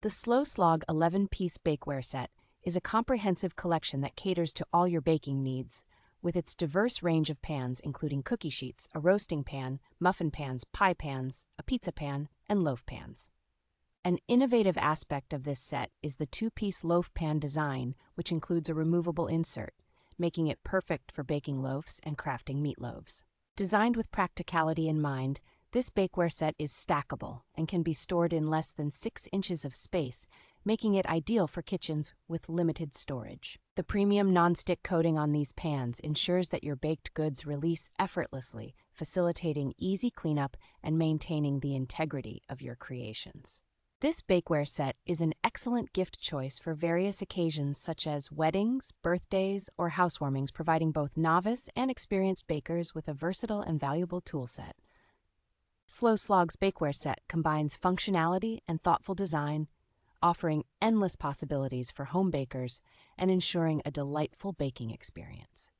The Slow Slog 11-piece bakeware set is a comprehensive collection that caters to all your baking needs, with its diverse range of pans including cookie sheets, a roasting pan, muffin pans, pie pans, a pizza pan, and loaf pans. An innovative aspect of this set is the two-piece loaf pan design, which includes a removable insert, making it perfect for baking loaves and crafting meatloaves. Designed with practicality in mind, this bakeware set is stackable and can be stored in less than 6 inches of space, making it ideal for kitchens with limited storage. The premium nonstick coating on these pans ensures that your baked goods release effortlessly, facilitating easy cleanup and maintaining the integrity of your creations. This bakeware set is an excellent gift choice for various occasions such as weddings, birthdays, or housewarmings, providing both novice and experienced bakers with a versatile and valuable tool set. Slow Slog's bakeware set combines functionality and thoughtful design, offering endless possibilities for home bakers and ensuring a delightful baking experience.